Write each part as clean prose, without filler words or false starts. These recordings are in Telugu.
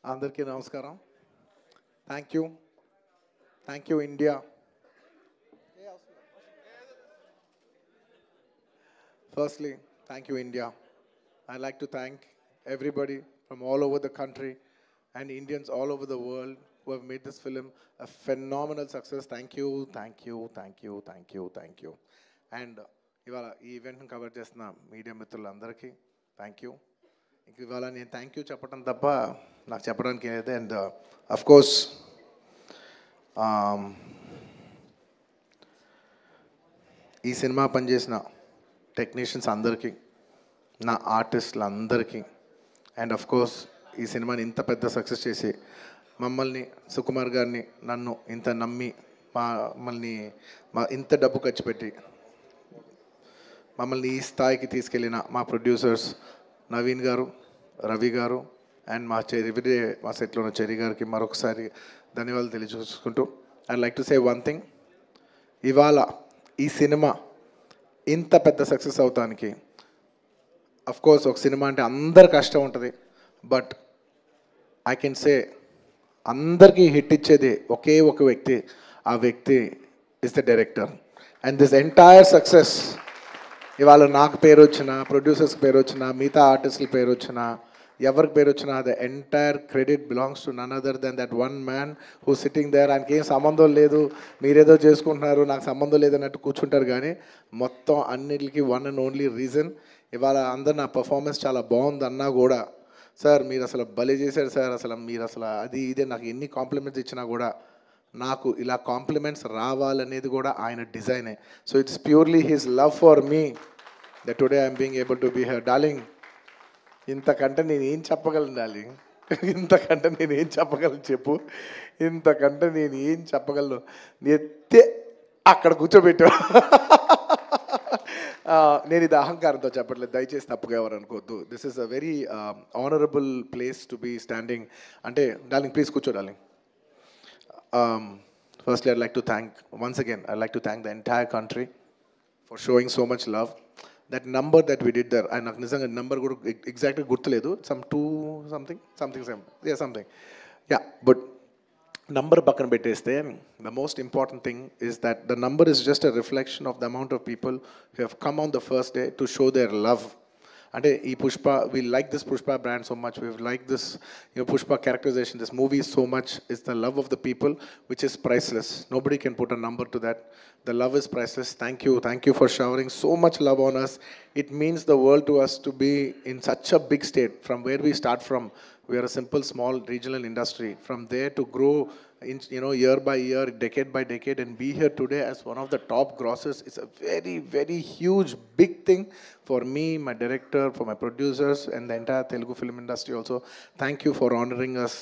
అందరికీ నమస్కారం. Thank you. Thank you India. Firstly, thank you India. I'd like to thank everybody from all over the country and Indians all over the world who have made this film a phenomenal success. Thank you, thank you, thank you, thank you, thank you. And ఇవాళ ఈ ఈవెంట్ని కవర్ చేస్తున్న మీడియా మిత్రులందరికీ థ్యాంక్ యూ. ఇంక ఇవాళ నేను థ్యాంక్ యూ చెప్పడం తప్ప నాకు చెప్పడానికి ఏదైతే అండ్ అఫ్ కోర్స్ ఈ సినిమా పనిచేసిన టెక్నీషియన్స్ అందరికీ, నా ఆర్టిస్టులు అందరికీ, అండ్ అఫ్ కోర్స్ ఈ సినిమాని ఇంత పెద్ద సక్సెస్ చేసి మమ్మల్ని సుకుమార్ గారిని నన్ను ఇంత నమ్మి మమ్మల్ని ఇంత డబ్బు ఖర్చు పెట్టి మమ్మల్ని ఈ స్థాయికి తీసుకెళ్ళిన మా ప్రొడ్యూసర్స్ నవీన్ గారు, రవి గారు అండ్ మా ఎవ్రీడే మా సెట్లో ఉన్న చెరి గారికి మరొకసారి ధన్యవాదాలు తెలియజేసుకుంటూ I like to say one thing. ఇవాళ ఈ సినిమా ఇంత పెద్ద సక్సెస్ అవటానికి అఫ్ కోర్స్ ఒక సినిమా అంటే అందరి కష్టం ఉంటుంది, బట్ ఐ కెన్ సే అందరికీ హిట్ ఇచ్చేది ఒకే ఒక వ్యక్తి, ఆ వ్యక్తి is the director. And this entire success ఇవాళ నాకు పేరు వచ్చిన, ప్రొడ్యూసర్స్కి పేరు వచ్చిన, మిగతా ఆర్టిస్టుల పేరు వచ్చిన, ఎవరికి పేరు వచ్చినా the entire credit belongs to none other than that one man who sitting there. ఆయనకి ఏం సంబంధం లేదు, మీరేదో చేసుకుంటున్నారు, నాకు సంబంధం లేదన్నట్టు కూర్చుంటారు. కానీ మొత్తం అన్నిటికీ వన్ అండ్ ఓన్లీ రీజన్ ఇవాళ అందరు నా పర్ఫార్మెన్స్ చాలా బాగుంది అన్నా కూడా, సార్ మీరు అసలు భలే చేశారు సార్, అసలు మీరు అసలు అది ఇదే నాకు ఎన్ని కాంప్లిమెంట్స్ ఇచ్చినా కూడా నాకు ఇలా కాంప్లిమెంట్స్ రావాలనేది కూడా ఆయన డిజైనే. So it's purely his love for me that today I'm being able to be here. Darling, ఇంతకంటే నేను ఏం చెప్పగలను డార్లింగ్, ఇంతకంటే నేను ఏం చెప్పగలను చెప్పు, ఇంతకంటే నేను ఏం చెప్పగలను. ఎత్తే అక్కడ కూర్చోబెట్టా. నేను ఇది అహంకారంతో చెప్పట్లేదు, దయచేసి తప్పుగా ఎవరు అనుకోవద్దు. This is a very honourable place to be standing. అంటే డార్లింగ్ ప్లీజ్ కూర్చో darling. Firstly, I'd like to thank, once again, I'd like to thank the entire country for showing so much love. That number that we did there, and నాకు నిజంగా నెంబర్ కూడా ఎగ్జాక్ట్గా గుర్తులేదు, some 2 something, yeah, something, yeah, but number పక్కన పెట్టేస్తే the most important thing is that the number is just a reflection of the amount of people who have come on the first day to show their love. అంటే ఈ Pushpa, we like this Pushpa brand so much, we like this, Pushpa characterization, this movie so much, is the love of the people which is priceless. Nobody can put a number to that. The love is priceless. Thank you for showering so much love on us. It means the world to us to be in such a big state. From where we start from, we are a simple small regional industry. From there to grow in, year by year, decade by decade, and be here today as one of the top grossers, it's a very, very huge, big thing for me, my director, for my producers, and the entire Telugu film industry also. Thank you for honoring us,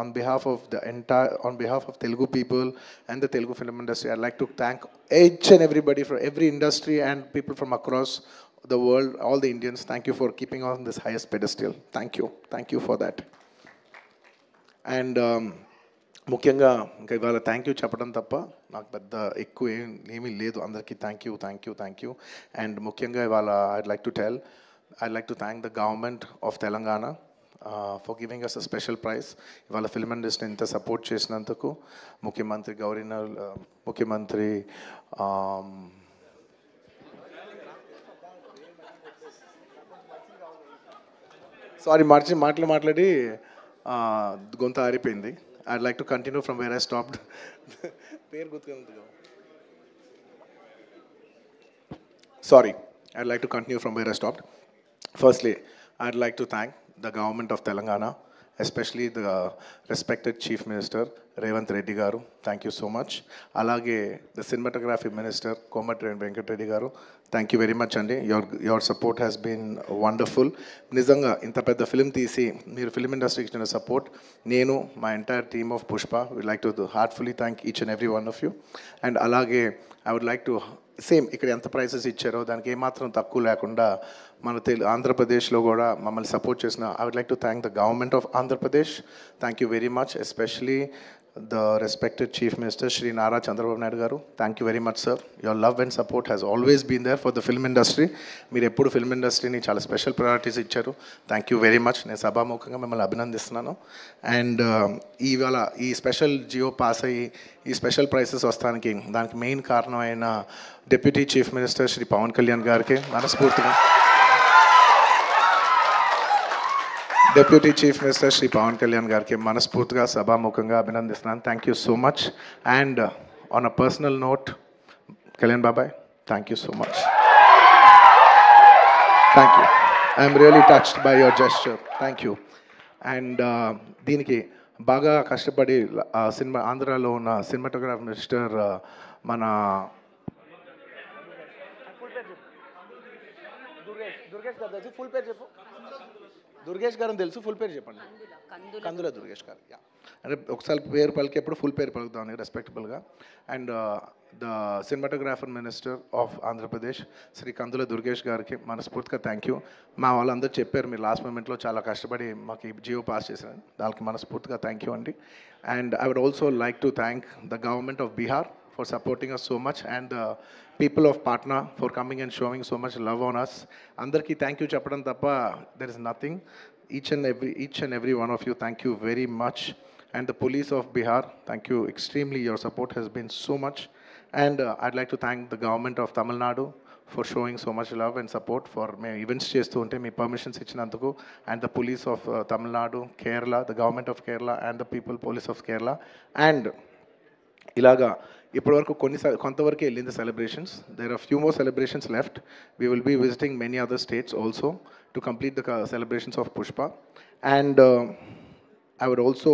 on behalf of Telugu people and the Telugu film industry. I'd like to thank each and everybody from every industry and people from across the world, all the Indians. Thank you for keeping on this highest pedestal. Thank you for that. And ముఖ్యంగా ఇంకా ఇవాళ థ్యాంక్ యూ చెప్పడం తప్ప నాకు పెద్ద ఎక్కువ ఏమీ లేదు. అందరికీ థ్యాంక్ యూ. అండ్ ముఖ్యంగా ఇవాళ I'd like to thank the government of Telangana for giving us a special prize. ఇవాళ ఫిల్మ్ ఇండస్ట్రీని ఇంత సపోర్ట్ చేసినందుకు ముఖ్యమంత్రి ముఖ్యమంత్రి సారీ మాట్లాడి గొంత ఆరిపోయింది. I'd like to continue from where I stopped. Sorry, I'd like to continue from where I stopped. Firstly, I'd like to thank the government of Telangana, especially the respected Chief Minister Revanth Reddy garu. Thank you so much. Alage the cinematography minister Komatreddy Venkat Reddy garu. Thank you very much andi. Your support has been wonderful. Nizanga inta pedda film teesi meer film industry ki ichina support nenu my entire team of Pushpa would like to heartfully thank each and every one of you. And alage I would like to same ఇక్కడ ఎంత ప్రైసెస్ ఇచ్చారో దానికి ఏమాత్రం తక్కువ లేకుండా మన ఆంధ్రప్రదేశ్లో కూడా మమ్మల్ని సపోర్ట్ చేసిన I would like to thank the government of Andhra Pradesh. Thank you very much, especially the respected Chief Minister Shri Nara Chandrababu Naidu garu. Thank you very much, sir. Your love and support has always been there for the film industry. మీరు ఎప్పుడు ఫిల్మ్ ఇండస్ట్రీని చాలా స్పెషల్ ప్రయారిటీస్ ఇచ్చారు. Thank you very much. నేను సభాముఖంగా మిమ్మల్ని అభినందిస్తున్నాను. అండ్ ఇవాళ ఈ స్పెషల్ జియో పాస్ అయ్యి ఈ స్పెషల్ ప్రైసెస్ వస్తానికి దానికి మెయిన్ కారణమైన deputy chief minister Shri Pawan Kalyan గారికి మనస్ఫూర్తిగా, deputy chief minister Shri Pawan Kalyan గారికి మనస్ఫూర్తిగా సభాముఖంగా అభినందిస్తున్నాను. Thank you so much. And on a personal note, Kalyan బాబాయ్, thank you so much. Thank you. I'm really touched by your gesture. Thank you. And దీనికి బాగా కష్టపడి సినిమా ఆంధ్రాలో ఉన్న సినిమాటోగ్రాఫర్ మిస్టర్ మన ఫుల్ పేరు చెప్పు. దుర్గేష్ గారు తెలుసు, ఫుల్ పేరు చెప్పండి. కందుల దుర్గేష్ గారు. యా, అంటే ఒకసారి పేరు పలికేప్పుడు ఫుల్ పేరు పలుకుతామని రెస్పెక్టబుల్గా. And the cinematographer minister of Andhra Pradesh Shri Kandula Durgesh గారికి మనస్ఫూర్తిగా థ్యాంక్ యూ. మా వాళ్ళందరూ చెప్పారు మీరు లాస్ట్ మూమెంట్లో చాలా కష్టపడి మాకు ఈ జియో పాస్ చేశారని, దానికి మనస్ఫూర్తిగా థ్యాంక్ యూ అండి. And I would also like to thank the government of Bihar for supporting us so much, and the people of Patna for coming and showing so much love on us. Andarki thank you chappadam tappa there is nothing. Each and every one of you, thank you very much. And the police of Bihar, thank you extremely. Your support has been so much. And I'd like to thank the government of Tamil Nadu for showing so much love and support for me events chestu unte me permissions ichinanduku, and the police of Tamil Nadu, Kerala, the government of Kerala, and the people police of Kerala. And ఇలాగా ఇప్పటివరకు కొంతవరకు వెళ్ళింది celebrations. There are few more celebrations left. We will be visiting many other states also to complete the celebrations of Pushpa. And I would also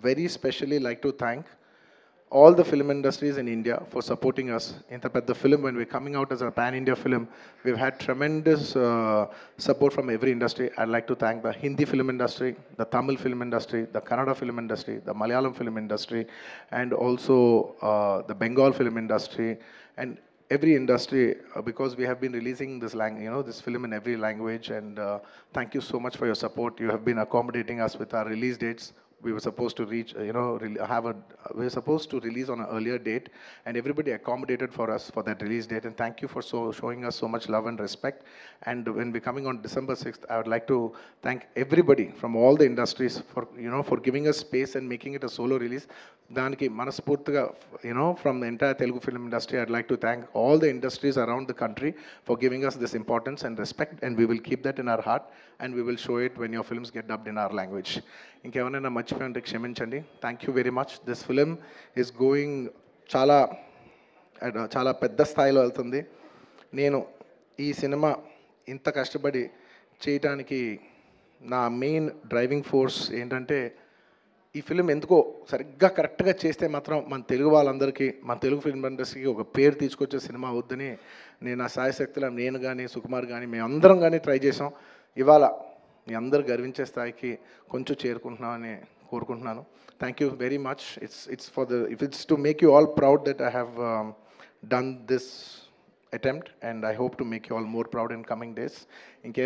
very specially like to thank all the film industries in India for supporting us. Inta pedda film, when we're coming out as a pan-India film, we've had tremendous support from every industry. I'd like to thank the Hindi film industry, the Tamil film industry, the Kannada film industry, the Malayalam film industry, and also the Bengal film industry, and every industry, because we have been releasing this this film in every language. And thank you so much for your support. You have been accommodating us with our release dates. We were supposed to reach, we were supposed to release on an earlier date, and everybody accommodated for us for that release date. And thank you for showing us so much love and respect. And when we're coming on December 6th, I would like to thank everybody from all the industries for, for giving us space and making it a solo release. Daniki manaspurtiga, from the entire Telugu film industry, I'd like to thank all the industries around the country for giving us this importance and respect, and we will keep that in our heart, and we will show it when your films get dubbed in our language. ఇంకేమైనా మర్చిపోయింటే క్షమించండి. Thank you very much. This film is going చాలా పెద్ద స్థాయిలో వెళ్తుంది. నేను ఈ సినిమా ఇంత కష్టపడి చేయటానికి నా మెయిన్ డ్రైవింగ్ ఫోర్స్ ఏంటంటే, ఈ ఫిలిం ఎందుకో సరిగ్గా కరెక్ట్గా చేస్తే మాత్రం మన తెలుగు వాళ్ళందరికీ, మన తెలుగు ఫిల్మ్ ఇండస్ట్రీకి ఒక పేరు తీసుకొచ్చే సినిమా అవుద్దని నేను నా సాయశక్తిలో, నేను కానీ సుకుమార్ కానీ మేమందరం కానీ ట్రై చేసాం. ఇవాళ మీ అందరు గర్వించే స్థాయికి కొంచెం చేరుకుంటున్నామని కోరుకుంటున్నాను. Thank you very much. It's to make you all proud that I have done this attempt, and I hope to make you all more proud in coming days.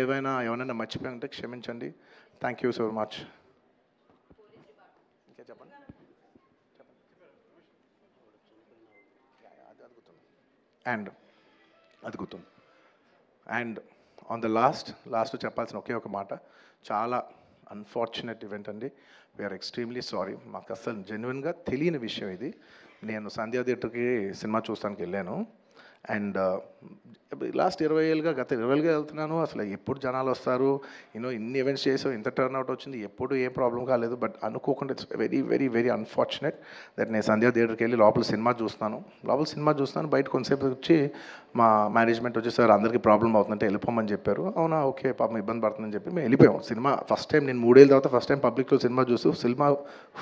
ఎవరైనా మర్చిపోయింటే క్షమించండి. Thank you so much. చెప్పండి. అండ్ అది గుర్తుంది. అండ్ ఆన్ ద లాస్ట్ చెప్పాల్సిన ఒకే ఒక మాట, చాలా అన్ఫార్చునేట్ ఈవెంట్ అండి. We are extremely sorry. మాకు అసలు జెన్యున్గా తెలియని విషయం ఇది. నేను సంధ్యా థియేటర్కి సినిమా చూస్తానికి వెళ్ళాను, అండ్ లాస్ట్ 20 ఏళ్ళుగా, గత 20 ఏళ్ళుగా వెళ్తున్నాను. అసలు ఎప్పుడు జనాలు వస్తారు, ఇన్ని ఈవెంట్స్ చేసాం, ఇంత టర్న్అవుట్ వచ్చింది, ఎప్పుడు ఏం ప్రాబ్లం కాలేదు. బట్ అనుకోకుండా it's very very very unfortunate that నేను సంధ్యా థియేటర్కి వెళ్ళి లోపల సినిమా చూస్తున్నాను. బయట కొంతసేపు వచ్చి మా మేనేజ్మెంట్ వచ్చి, సార్ అందరికీ ప్రాబ్లం అవుతుందంటే వెళ్ళిపోమని చెప్పారు. అవునా, ఓకే, పాపం ఇబ్బంది పడుతుందని చెప్పి మేము వెళ్ళిపోయాం. సినిమా ఫస్ట్ టైం, నేను 3 ఏళ్ళ తర్వాత ఫస్ట్ టైం పబ్లిక్లో సినిమా చూస్తూ సినిమా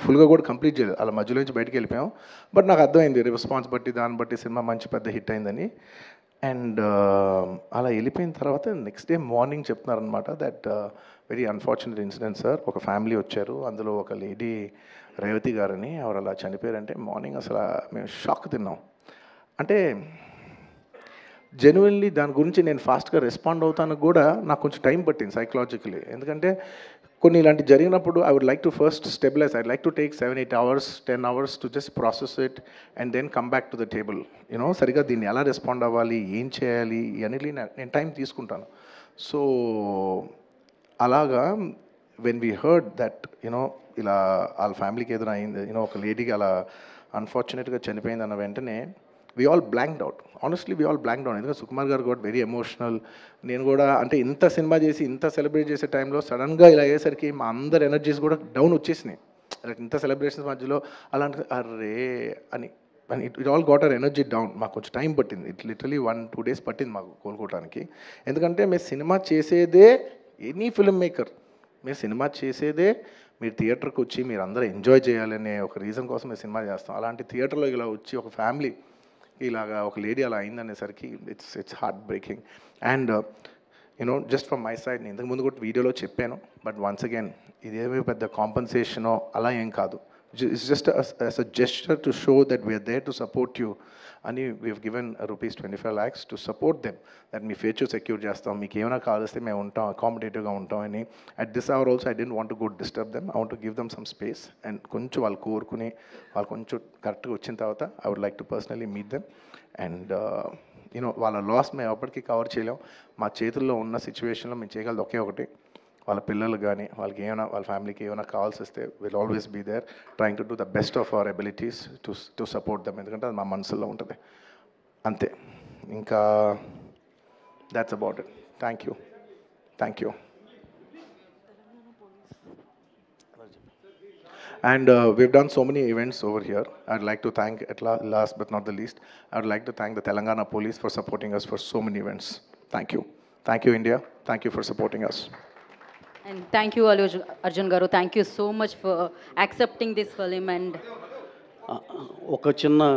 ఫుల్గా కూడా కంప్లీట్ చేయలేదు, అలా మధ్యలో నుంచి బయటకు వెళ్ళిపోయాం. బట్ నాకు అర్థమైంది రెస్పాన్స్ బట్టి, దాన్ని బట్టి సినిమా మంచి పెద్ద హిట్ అయిందని. అండ్ అలా వెళ్ళిపోయిన తర్వాత నెక్స్ట్ డే మార్నింగ్ చెప్తున్నారనమాట that very unfortunate incident sir, ఒక ఫ్యామిలీ వచ్చారు, అందులో ఒక లేడీ రేవతి గారని, ఎవరు అలా చనిపోయారంటే మార్నింగ్ అసలు మేము షాక్ తిన్నాం. అంటే జెన్యున్లీ దాని గురించి నేను ఫాస్ట్గా రెస్పాండ్ అవుతాను కూడా నాకు కొంచెం టైం పట్టింది సైకలాజికలీ. ఎందుకంటే కొన్ని ఇలాంటి జరిగినప్పుడు I would like to first stabilise, I like to take 7-8 hours 10 hours to just process it and then come back to the table. You know సరిగా దీన్ని ఎలా రెస్పాండ్ అవ్వాలి, ఏం చేయాలి ఇవన్నీ నేను టైం తీసుకుంటాను. సో అలాగా when we heard that you know ఇలా వాళ్ళ ఫ్యామిలీకి ఏదైనా అయింది, యూనో ఒక లేడీకి అలా అన్ఫార్చునేట్గా చనిపోయింది అన్న వెంటనే we all blanked out. Honestly we all blanked out. ఎందుకంటే సుకుమార్ గారు కూడా వెరీ ఎమోషనల్. నేను కూడా అంటే ఇంత సినిమా చేసి ఇంత సెలబ్రేట్ చేసే టైంలో సడన్గా ఇలా అయ్యేసరికి మా అందరి ఎనర్జీస్ కూడా డౌన్ వచ్చేసినాయి. ఇంత సెలబ్రేషన్స్ మధ్యలో అలాంటి అర్రే అని అని it all got our energy down. మాకు కొంచెం టైం పట్టింది. ఇట్ లిటరలీ 1-2 days పట్టింది మాకు కోలుకోవడానికి. ఎందుకంటే మీరు సినిమా చేసేదే, ఎనీ ఫిల్మ్ మేకర్ మీరు సినిమా చేసేదే మీరు థియేటర్కి వచ్చి మీరు అందరూ ఎంజాయ్ చేయాలనే ఒక రీజన్ కోసం మేము సినిమా చేస్తాం. అలాంటి థియేటర్లో ఇలా వచ్చి ఒక ఫ్యామిలీ ఇలాగా ఒక లేడీ అలా అయిందనేసరికి it's heart breaking. And you know just from my side, నేను ఇంతకుముందు కూడా వీడియోలో చెప్పాను, బట్ వన్స్ అగైన్ ఇదేమీ పెద్ద కాంపన్సేషనో అలా ఏం కాదు. It's just as a gesture to show that we are there to support you అని we have given rupees 25 lakhs to support them, that మీ ఫ్యూచర్ సెక్యూర్ చేస్తాం, మీకు ఏమైనా కావాల్స్తే మేము ఉంటాం, అకామిడేటివ్గా ఉంటాం అని. At this hour also I don't want to go disturb them, I want to give them some space. And కొంచెం వాళ్ళు కోరుకుని వాళ్ళు కొంచెం కరెక్ట్గా వచ్చిన తర్వాత I would like to personally meet them. And you know వాళ్ళ లాస్ మేము ఎప్పటికీ కవర్ చేయలేం. మా చేతుల్లో ఉన్న సిచ్యువేషన్లో మేము చేయగలదు ఒకే ఒకటి, వాళ్ళ పిల్లలు కానీ వాళ్ళకి ఏమైనా వాళ్ళ ఫ్యామిలీకి ఏమైనా కావాల్సి వస్తే will always be there trying to do the best of our abilities to support them. ఎందుకంటే అది మా మనసులో ఉంటుంది అంతే. ఇంకా that's about it. Thank you. And we've done so many events over here. I'd like to thank, at last but not the least, I would like to thank the Telangana Police for supporting us for so many events. Thank you India, thank you for supporting us. And thank you Arjun garu, thank you so much for accepting this film. And ఒక చిన్న